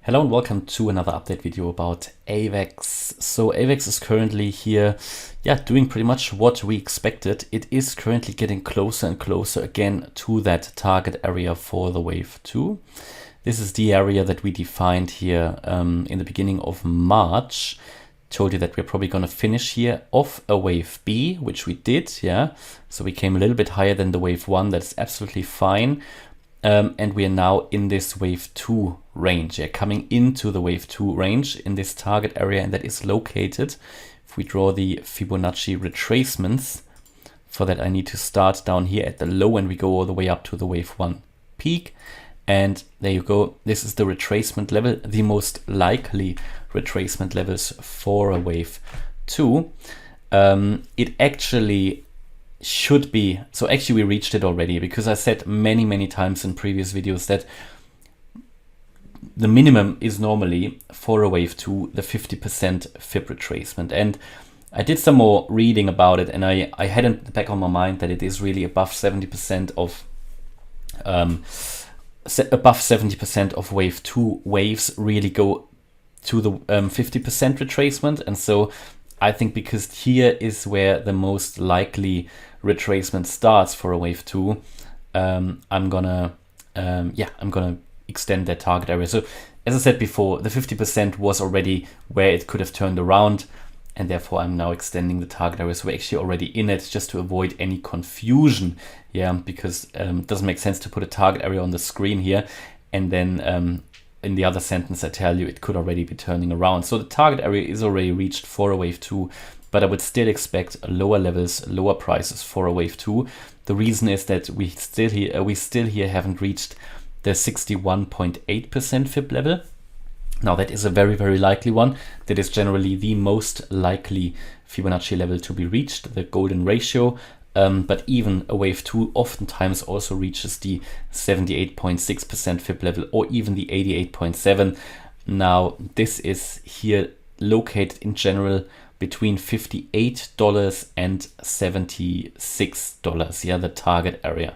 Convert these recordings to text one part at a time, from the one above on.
Hello and welcome to another update video about AVAX. So AVAX is currently here, doing pretty much what we expected. It is currently getting closer and closer again to that target area for the wave 2. This is the area that we defined here in the beginning of March. Told you that we're probably going to finish here off a wave B, which we did, yeah. So we came a little bit higher than the wave 1. That's absolutely fine. And we are now in this wave 2 range, coming into the wave 2 range in this target area, and that is located. If we draw the Fibonacci retracements, for that I need to start down here at the low and we go all the way up to the wave 1 peak. And there you go. This is the retracement level, the most likely retracement levels for a wave 2. It actually should be, so actually we reached it already, because I said many times in previous videos that the minimum is normally for a wave 2 the 50% fib retracement. And I did some more reading about it, and I had in the back of my mind that it is really above 70% of wave 2 waves really go to the 50% retracement. And so I think because here is where the most likely retracement starts for a wave 2, I'm gonna extend that target area. So as I said before, the 50% was already where it could have turned around, and therefore I'm now extending the target area. So we're actually already in it, just to avoid any confusion, because it doesn't make sense to put a target area on the screen here and then in the other sentence I tell you it could already be turning around. So the target area is already reached for a wave 2, but I would still expect lower levels, lower prices for a wave 2. The reason is that we still here haven't reached the 61.8% fib level. Now that is a very likely one. That is generally the most likely Fibonacci level to be reached, the golden ratio. But even a wave 2 oftentimes also reaches the 78.6% fib level, or even the 88.7. Now this is here located in general between $58 and $76, the target area.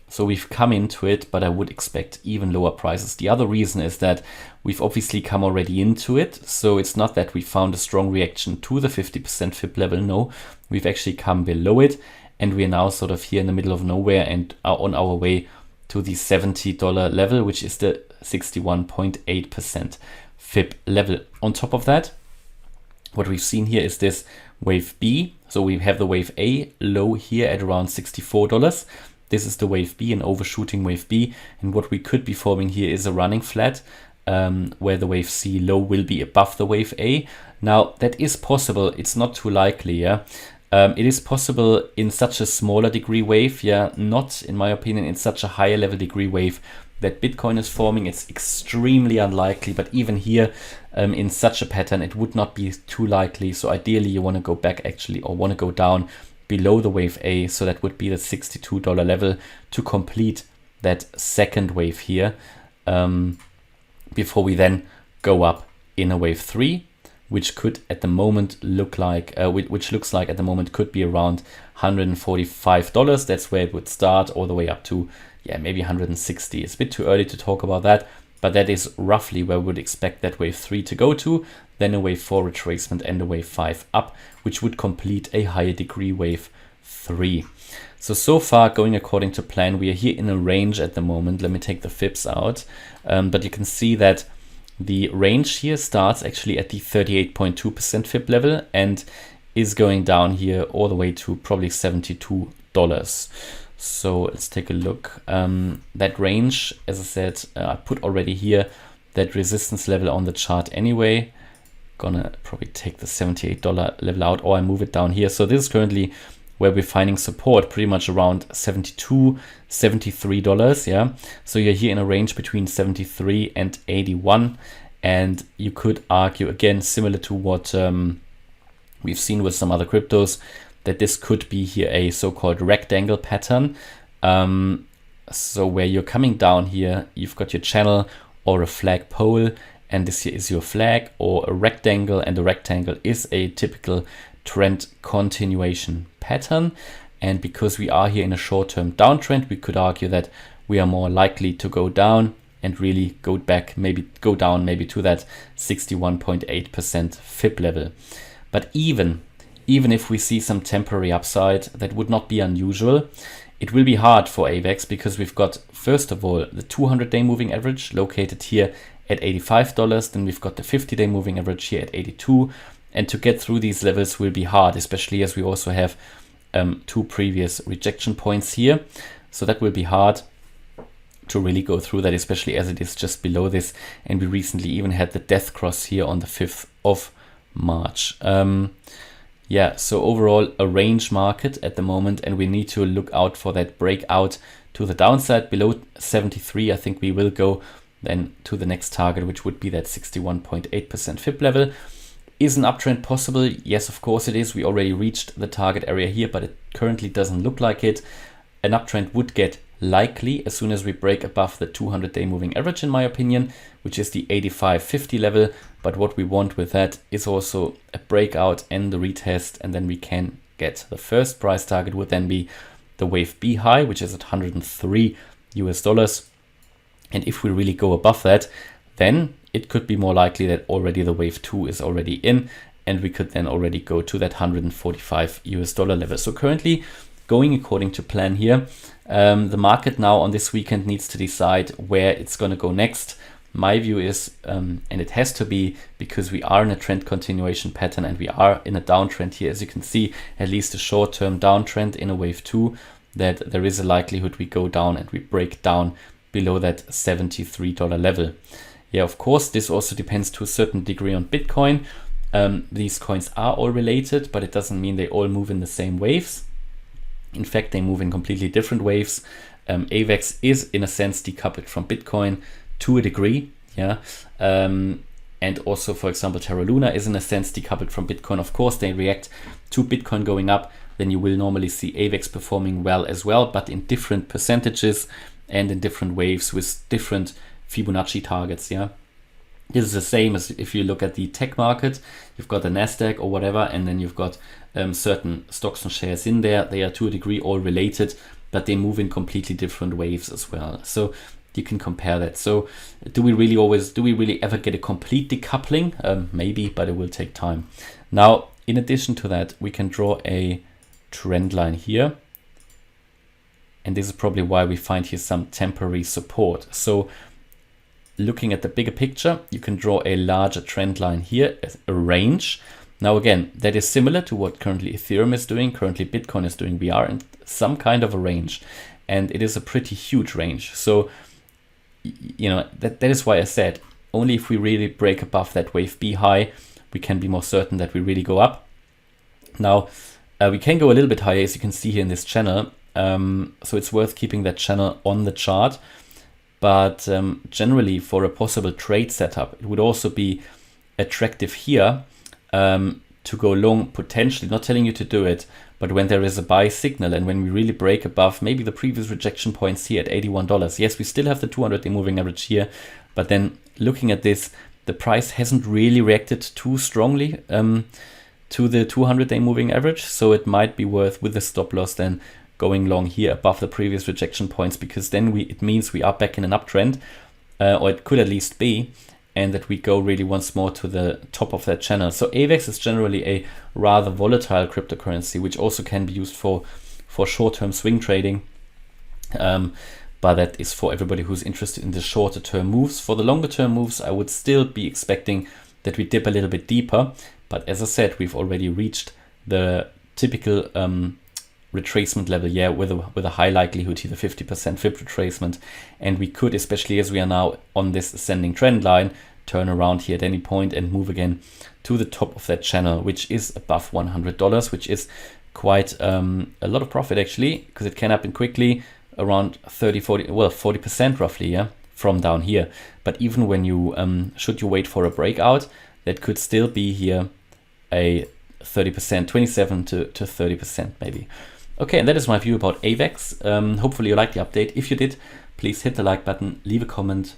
So we've come into it, but I would expect even lower prices. The other reason is that we've obviously come already into it. So it's not that we found a strong reaction to the 50% fib level. No, we've actually come below it, and we are now sort of here in the middle of nowhere and are on our way to the $70 level, which is the 61.8% fib level. On top of that, what we've seen here is this wave B. So we have the wave A low here at around $64. This is the wave B, an overshooting wave B. And what we could be forming here is a running flat, where the wave C low will be above the wave A. Now that is possible. It's not too likely. It is possible in such a smaller degree wave. Not, in my opinion, in such a higher level degree wave that Bitcoin is forming. It's extremely unlikely, but even here in such a pattern, it would not be too likely. So ideally you want to go back or want to go down below the wave A. So that would be the $62 level to complete that second wave here, before we then go up in a wave 3, which could at the moment look like, which looks like at the moment could be around $145. That's where it would start, all the way up to maybe 160. It's a bit too early to talk about that, but that is roughly where we would expect that wave 3 to go to, then a wave 4 retracement and a wave 5 up, which would complete a higher degree wave 3. So far going according to plan. We are here in a range at the moment. Let me take the fibs out, but you can see that the range here starts actually at the 38.2% fib level and is going down here all the way to probably $72. So let's take a look. That range, as I said, I put already here that resistance level on the chart anyway. Gonna probably take the $78 level out, or I move it down here. So this is currently where we're finding support, pretty much around $72, $73. So you're here in a range between 73 and 81. And you could argue, again, similar to what we've seen with some other cryptos, that this could be here a so-called rectangle pattern. So where you're coming down here, you've got your channel or a flag pole, and this here is your flag or a rectangle, and the rectangle is a typical trend continuation pattern. And because we are here in a short-term downtrend, we could argue that we are more likely to go down and really go down maybe to that 61.8% FIB level. But even if we see some temporary upside, that would not be unusual. It will be hard for AVAX because we've got, first of all, the 200-day moving average located here at $85. Then we've got the 50-day moving average here at 82. And to get through these levels will be hard, especially as we also have 2 previous rejection points here. So that will be hard to really go through that, especially as it is just below this. And we recently even had the death cross here on the 5th of March. Yeah, so overall a range market at the moment, and we need to look out for that breakout to the downside below 73. I think we will go then to the next target, which would be that 61.8% FIB level. Is an uptrend possible? Yes, of course it is. We already reached the target area here, but it currently doesn't look like it. An uptrend would get likely as soon as we break above the 200-day moving average, in my opinion, which is the 85.50 level. But what we want with that is also a breakout and the retest, and then we can get the first price target would then be the wave B high, which is at $103 US. And if we really go above that, then it could be more likely that already the wave 2 is already in, and we could then already go to that $145 US level. So currently going according to plan here. The market now on this weekend needs to decide where it's going to go next. My view is, and it has to be because we are in a trend continuation pattern and we are in a downtrend here, as you can see, at least a short-term downtrend in a wave 2, that there is a likelihood we go down and we break down below that $73 level. Yeah, of course, this also depends to a certain degree on Bitcoin. These coins are all related, but it doesn't mean they all move in the same waves. In fact, they move in completely different waves. AVAX is in a sense decoupled from Bitcoin to a degree, yeah. And also, for example, Terra Luna is in a sense decoupled from Bitcoin. Of course, they react to Bitcoin going up. Then you will normally see AVAX performing well as well, but in different percentages and in different waves with different Fibonacci targets, yeah. This is the same as if you look at the tech market. You've got the Nasdaq or whatever, and then you've got certain stocks and shares in there. They are to a degree all related, but they move in completely different waves as well. So you can compare that. So do we really ever get a complete decoupling? Maybe, but it will take time. Now, in addition to that, we can draw a trend line here. And this is probably why we find here some temporary support. So looking at the bigger picture, you can draw a larger trend line here as a range. Now again, that is similar to what currently Ethereum is doing, currently Bitcoin is doing. We are in some kind of a range, and it is a pretty huge range. So, you know, that is why I said, only if we really break above that wave B high, we can be more certain that we really go up. Now, we can go a little bit higher, as you can see here in this channel. So it's worth keeping that channel on the chart. But generally, for a possible trade setup, it would also be attractive here to go long potentially, not telling you to do it, but when there is a buy signal and when we really break above maybe the previous rejection points here at $81. Yes, we still have the 200-day moving average here, but then looking at this, the price hasn't really reacted too strongly to the 200-day moving average. So it might be worth, with the stop loss, then going long here above the previous rejection points, because then it means we are back in an uptrend, or it could at least be, and that we go really once more to the top of that channel. So AVAX is generally a rather volatile cryptocurrency, which also can be used for short-term swing trading. But that is for everybody who's interested in the shorter term moves. For the longer term moves, I would still be expecting that we dip a little bit deeper. But as I said, we've already reached the typical retracement level, yeah, with a high likelihood here, the 50% FIB retracement, and we could, especially as we are now on this ascending trend line, turn around here at any point and move again to the top of that channel, which is above $100, which is quite a lot of profit actually, because it can happen quickly, around 40% roughly, yeah, from down here. But even when you should you wait for a breakout, that could still be here a 30%, 27 to 30% maybe. Okay, and that is my view about AVAX. Hopefully you liked the update. If you did, please hit the like button, leave a comment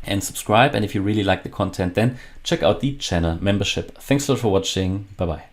and subscribe. And if you really like the content, then check out the channel membership. Thanks a lot for watching. Bye-bye.